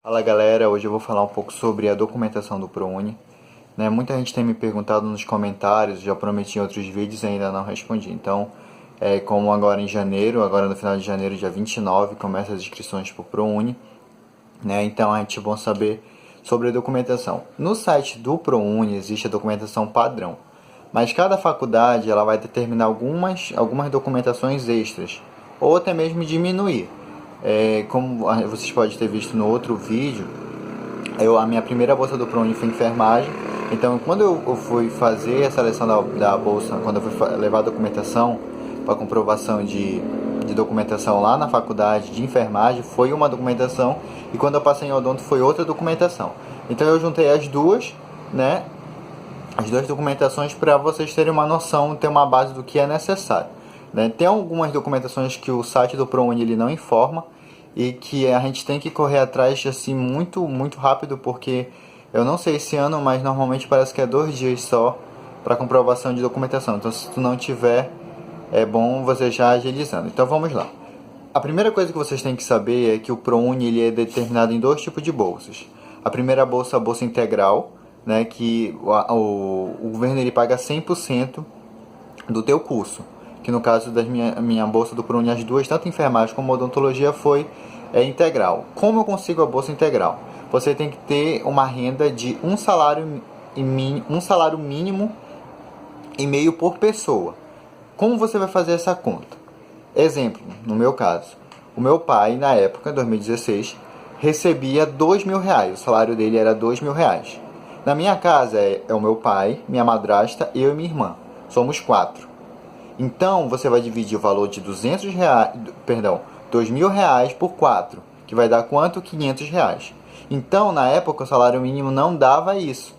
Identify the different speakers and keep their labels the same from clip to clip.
Speaker 1: Fala galera, hoje eu vou falar um pouco sobre a documentação do ProUni. Muita gente tem me perguntado nos comentários, já prometi em outros vídeos e ainda não respondi. Então, como agora em janeiro, agora no final de janeiro, dia 29, começa as inscrições para o ProUni. Então a gente vai saber sobre a documentação. No site do ProUni existe a documentação padrão, mas cada faculdade ela vai determinar algumas documentações extras, ou até mesmo diminuir. Como vocês podem ter visto no outro vídeo, a minha primeira bolsa do ProUni foi enfermagem. Então, quando eu fui fazer a seleção da bolsa, quando eu fui levar a documentação para comprovação de documentação lá na faculdade de enfermagem, foi uma documentação, e quando eu passei em odonto foi outra documentação. Então, eu juntei as duas documentações para vocês terem uma noção, ter uma base do que é necessário. Tem algumas documentações que o site do ProUni ele não informa e que a gente tem que correr atrás assim muito rápido, porque eu não sei esse ano, mas normalmente parece que é 2 dias só para comprovação de documentação. Então, se tu não tiver, é bom você já agilizando. Então vamos lá. A primeira coisa que vocês têm que saber é que o ProUni ele é determinado em 2 tipos de bolsas. A primeira bolsa, a bolsa integral, que o governo ele paga 100% do teu curso, que no caso da minha bolsa do ProUni, as duas, tanto enfermagem como odontologia, foi integral. Como eu consigo a bolsa integral? Você tem que ter uma renda de um salário mínimo e meio por pessoa. Como você vai fazer essa conta? Exemplo, no meu caso, o meu pai, na época, 2016, recebia R$2.000, o salário dele era R$2.000. Na minha casa é o meu pai, minha madrasta, eu e minha irmã. Somos 4. Então, você vai dividir o valor de R$2.000 por 4, que vai dar quanto? R$500. Então, na época, o salário mínimo não dava isso.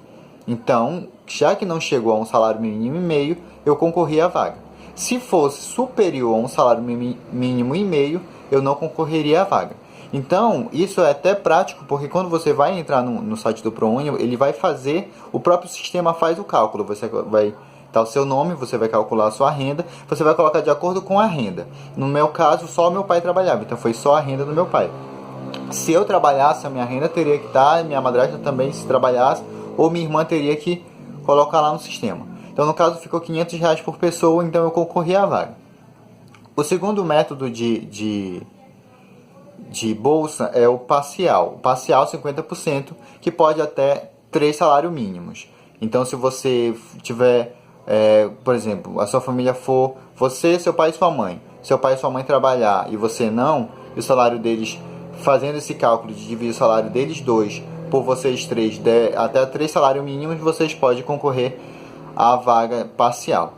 Speaker 1: Então, já que não chegou a um salário mínimo e meio, eu concorri à vaga. Se fosse superior a um salário mínimo e meio, eu não concorreria à vaga. Então, isso é até prático, porque quando você vai entrar no site do ProUni, ele vai fazer, o próprio sistema faz o cálculo. Você vai dar o seu nome, você vai calcular a sua renda, você vai colocar de acordo com a renda. No meu caso, só meu pai trabalhava, então foi só a renda do meu pai. Se eu trabalhasse, a minha renda teria que estar, minha madrasta também, se trabalhasse, ou minha irmã teria que colocar lá no sistema. Então, no caso, ficou R$500 por pessoa, então eu concorri à vaga. O segundo método de bolsa é o parcial. O parcial 50%, que pode até 3 salários mínimos. Então, se você tiver, por exemplo, a sua família for você, seu pai e sua mãe. Seu pai e sua mãe trabalhar e você não, e o salário deles, fazendo esse cálculo de dividir o salário deles 2 por vocês 3, até 3 salários mínimos, vocês podem concorrer à vaga parcial.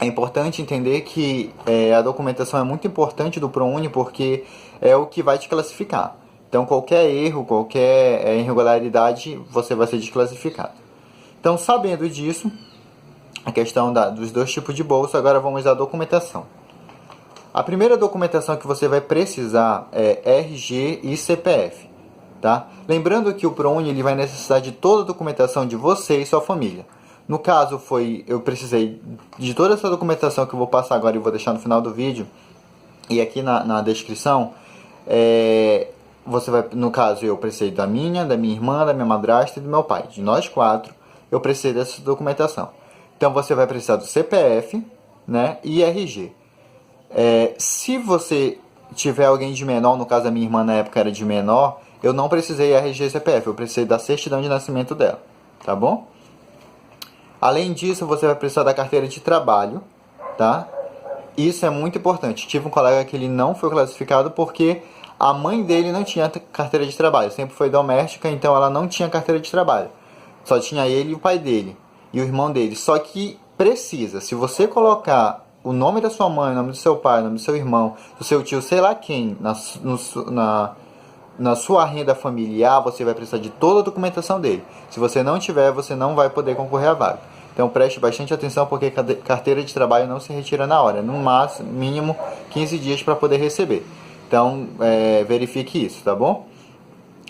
Speaker 1: É importante entender que a documentação é muito importante do ProUni, porque é o que vai te classificar. Então, qualquer erro, qualquer irregularidade, você vai ser desclassificado. Então, sabendo disso, a questão dos 2 tipos de bolsa, agora vamos à documentação. A primeira documentação que você vai precisar é RG e CPF. Tá? Lembrando que o ProUni ele vai necessitar de toda a documentação de você e sua família. No caso, eu precisei de toda essa documentação que eu vou passar agora e vou deixar no final do vídeo. E aqui na descrição, no caso, eu precisei da minha irmã, da minha madrasta e do meu pai. De nós 4, eu precisei dessa documentação. Então, você vai precisar do CPF, e RG. Se você tiver alguém de menor, no caso a minha irmã na época era de menor, eu não precisei RG e CPF, eu precisei da certidão de nascimento dela, tá bom? Além disso, você vai precisar da carteira de trabalho, tá? Isso é muito importante. Tive um colega que ele não foi classificado porque a mãe dele não tinha carteira de trabalho, sempre foi doméstica, então ela não tinha carteira de trabalho. Só tinha ele e o pai dele, e o irmão dele. Só que precisa, se você colocar o nome da sua mãe, o nome do seu pai, o nome do seu irmão, do seu tio, sei lá quem, na sua renda familiar, você vai precisar de toda a documentação dele. Se você não tiver, você não vai poder concorrer à vaga. Então preste bastante atenção, porque carteira de trabalho não se retira na hora, no máximo, mínimo 15 dias para poder receber. Então verifique isso, tá bom?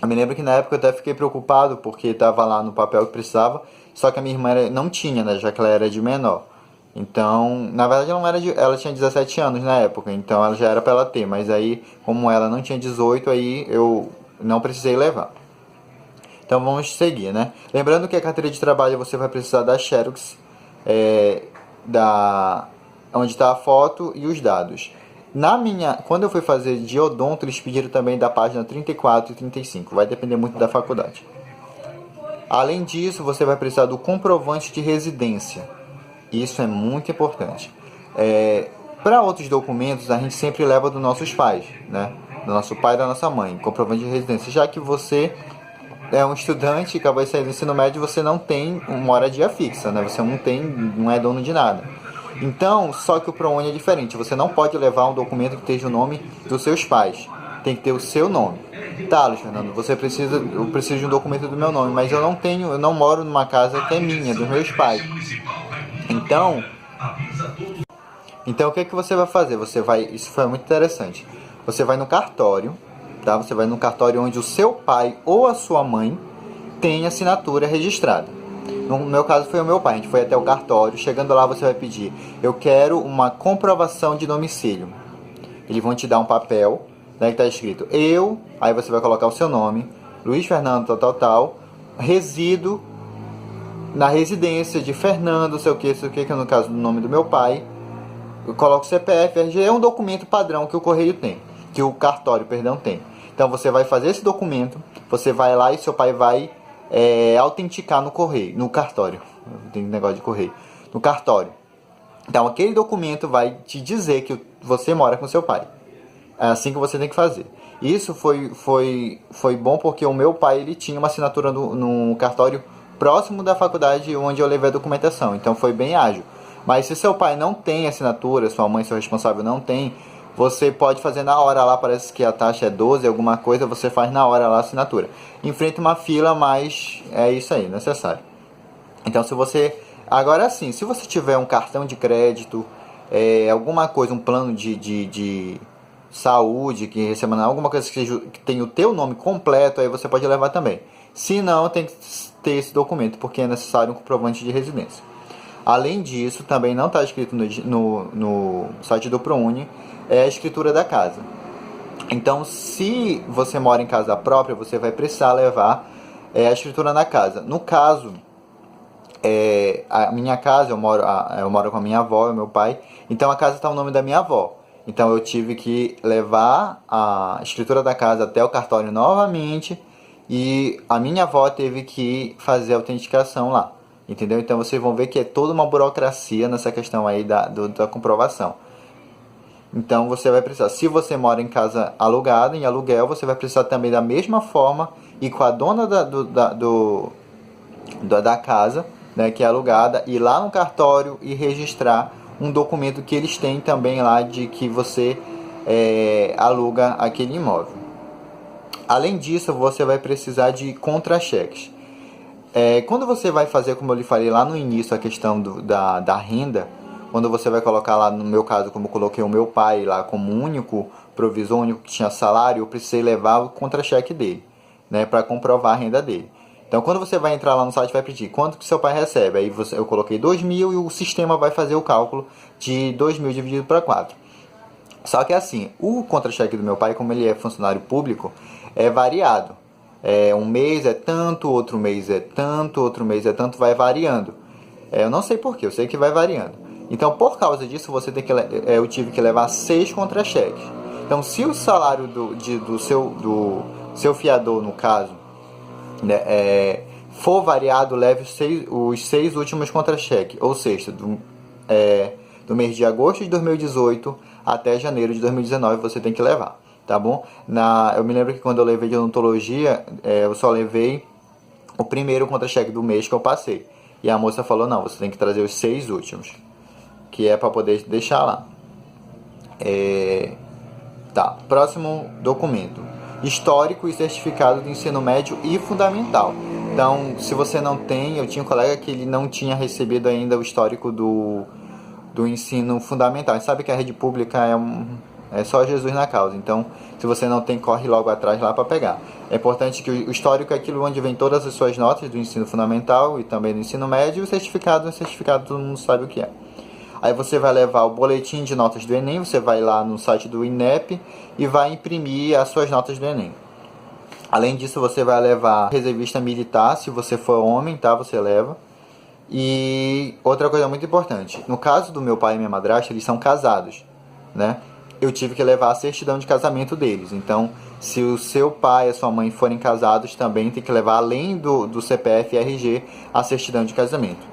Speaker 1: Eu me lembro que na época eu até fiquei preocupado, porque estava lá no papel que precisava, só que a minha irmã não tinha, já que ela era de menor. Então, na verdade ela tinha 17 anos na época, então ela já era para ela ter, mas aí, como ela não tinha 18, aí eu não precisei levar. Então vamos seguir, né? Lembrando que a carteira de trabalho você vai precisar da Xerox, onde está a foto e os dados. Quando eu fui fazer de odonto, eles pediram também da página 34 e 35. Vai depender muito da faculdade. Além disso, você vai precisar do comprovante de residência. Isso é muito importante. Para outros documentos, a gente sempre leva dos nossos pais, né? Do nosso pai e da nossa mãe, comprovante de residência. Já que você é um estudante e acabou de sair do ensino médio, você não tem uma moradia fixa, né? Você não é dono de nada. Então, só que o ProUni é diferente. Você não pode levar um documento que esteja o nome dos seus pais. Tem que ter o seu nome. Tá, Luiz Fernando, eu preciso de um documento do meu nome, mas eu não moro numa casa que é minha, dos meus pais. Então o que você vai fazer? Isso foi muito interessante. Você vai no cartório, tá? Você vai no cartório onde o seu pai ou a sua mãe tem assinatura registrada. No meu caso foi o meu pai. A gente foi até o cartório. Chegando lá você vai pedir: eu quero uma comprovação de domicílio. Eles vão te dar um papel, né, que está escrito aí você vai colocar o seu nome, Luiz Fernando tal, resido na residência de Fernando, sei o que, que é no caso do nome do meu pai. Eu coloco o CPF, RG, é um documento padrão que o correio tem, que o cartório, tem. Então você vai fazer esse documento, você vai lá e seu pai vai autenticar no correio, no cartório. Tem negócio de correio. No cartório. Então aquele documento vai te dizer que você mora com seu pai. É assim que você tem que fazer. Isso foi bom porque o meu pai ele tinha uma assinatura no cartório próximo da faculdade onde eu levei a documentação. Então foi bem ágil. Mas se seu pai não tem assinatura, sua mãe, seu responsável não tem, você pode fazer na hora lá, parece que a taxa é 12, alguma coisa, você faz na hora lá a assinatura. Enfrenta uma fila, mas é isso aí, necessário. Então agora sim, se você tiver um cartão de crédito, alguma coisa, um plano de saúde, que receba alguma coisa que tenha o teu nome completo, aí você pode levar também. Se não, tem que ter esse documento, porque é necessário um comprovante de residência. Além disso, também não está escrito no site do ProUni, é a escritura da casa. Então, se você mora em casa própria, você vai precisar levar a escritura da casa. No caso, a minha casa, eu moro com a minha avó e meu pai, então a casa está no nome da minha avó. Então eu tive que levar a escritura da casa até o cartório novamente e a minha avó teve que fazer a autenticação lá. Entendeu? Então vocês vão ver que é toda uma burocracia nessa questão aí da comprovação. Então você vai precisar, se você mora em casa alugada, em aluguel, você vai precisar também da mesma forma e com a dona da casa, né, que é alugada, ir lá no cartório e registrar um documento que eles têm também lá de que você aluga aquele imóvel. Além disso, você vai precisar de contra-cheques. Quando você vai fazer, como eu lhe falei lá no início, a questão da renda, quando você vai colocar lá, no meu caso, como eu coloquei o meu pai lá como único provisor, único que tinha salário, eu precisei levar o contra-cheque dele, né, para comprovar a renda dele. Então, quando você vai entrar lá no site, vai pedir quanto que seu pai recebe. Aí eu coloquei 2.000 e o sistema vai fazer o cálculo de 2.000 dividido para 4. Só que assim, o contra-cheque do meu pai, como ele é funcionário público, é variado. Um mês é tanto, outro mês é tanto, outro mês é tanto, vai variando. Eu não sei porquê, eu sei que vai variando. Então, por causa disso, eu tive que levar 6 contra-cheques. Então, se o salário do seu fiador, no caso, né, for variado, leve os 6 últimos contra-cheques. Ou seja, do mês de agosto de 2018 até janeiro de 2019 você tem que levar. Tá bom? Eu me lembro que quando eu levei de odontologia, eu só levei o primeiro contra-cheque do mês que eu passei. E a moça falou, não, você tem que trazer os 6 últimos. Que é para poder deixar lá. Tá, próximo documento. Histórico e certificado de ensino médio e fundamental. Então, se você não tem, eu tinha um colega que ele não tinha recebido ainda o histórico do ensino fundamental. A gente sabe que a rede pública é só Jesus na causa. Então, se você não tem, corre logo atrás lá para pegar. É importante que o histórico é aquilo onde vem todas as suas notas do ensino fundamental e também do ensino médio. E o certificado todo mundo sabe o que é. Aí você vai levar o boletim de notas do Enem, você vai lá no site do INEP e vai imprimir as suas notas do Enem. Além disso, você vai levar reservista militar, se você for homem, tá? Você leva. E outra coisa muito importante, no caso do meu pai e minha madrasta, eles são casados, né? Eu tive que levar a certidão de casamento deles. Então, se o seu pai e a sua mãe forem casados, também tem que levar, além do CPF e RG, a certidão de casamento.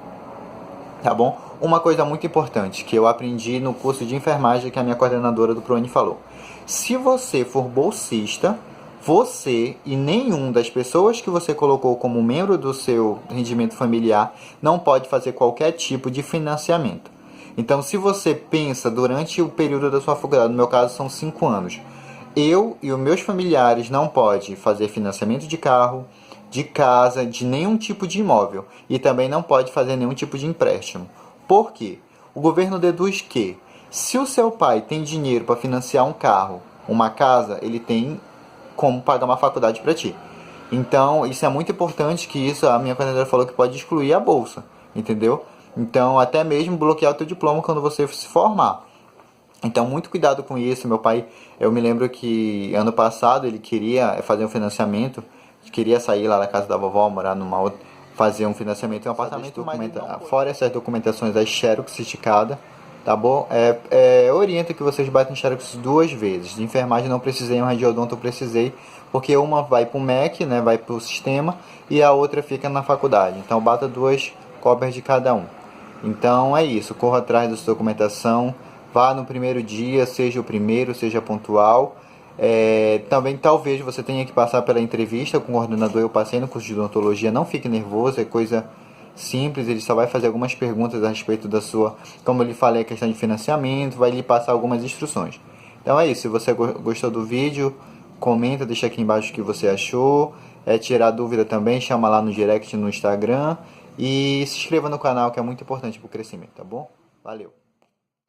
Speaker 1: Tá bom? Uma coisa muito importante que eu aprendi no curso de enfermagem que a minha coordenadora do ProUni falou. Se você for bolsista, você e nenhum das pessoas que você colocou como membro do seu rendimento familiar não pode fazer qualquer tipo de financiamento. Então, se você pensa durante o período da sua faculdade, no meu caso são 5 anos, eu e os meus familiares não podem fazer financiamento de carro, de casa, de nenhum tipo de imóvel e também não pode fazer nenhum tipo de empréstimo. Por quê? O governo deduz que se o seu pai tem dinheiro para financiar um carro, uma casa, ele tem como pagar uma faculdade para ti. Então, isso é muito importante, que isso a minha coordenadora falou que pode excluir a bolsa, entendeu? Então, até mesmo bloquear o teu diploma quando você se formar. Então, muito cuidado com isso. Meu pai, eu me lembro que ano passado ele queria fazer um financiamento, queria sair lá da casa da vovó, morar numa outra, fazer um financiamento em um apartamento, fora essas documentações da Xerox esticada, tá bom? Oriento que vocês batem Xerox 2 vezes. De enfermagem não precisei, um radiodonto eu precisei, porque uma vai pro MEC, né, vai pro sistema, e a outra fica na faculdade. Então, bata 2 cópias de cada um. Então, é isso. Corra atrás da sua documentação. Vá no primeiro dia, seja o primeiro, seja pontual. Também talvez você tenha que passar pela entrevista com o coordenador. Eu passei no curso de odontologia, não fique nervoso, é coisa simples. Ele só vai fazer algumas perguntas a respeito da sua, como eu lhe falei, a questão de financiamento, vai lhe passar algumas instruções. Então é isso. Se você gostou do vídeo, comenta, deixa aqui embaixo o que você achou. Tirar dúvida também, chama lá no direct no Instagram. E se inscreva no canal, que é muito importante para o crescimento, tá bom? Valeu!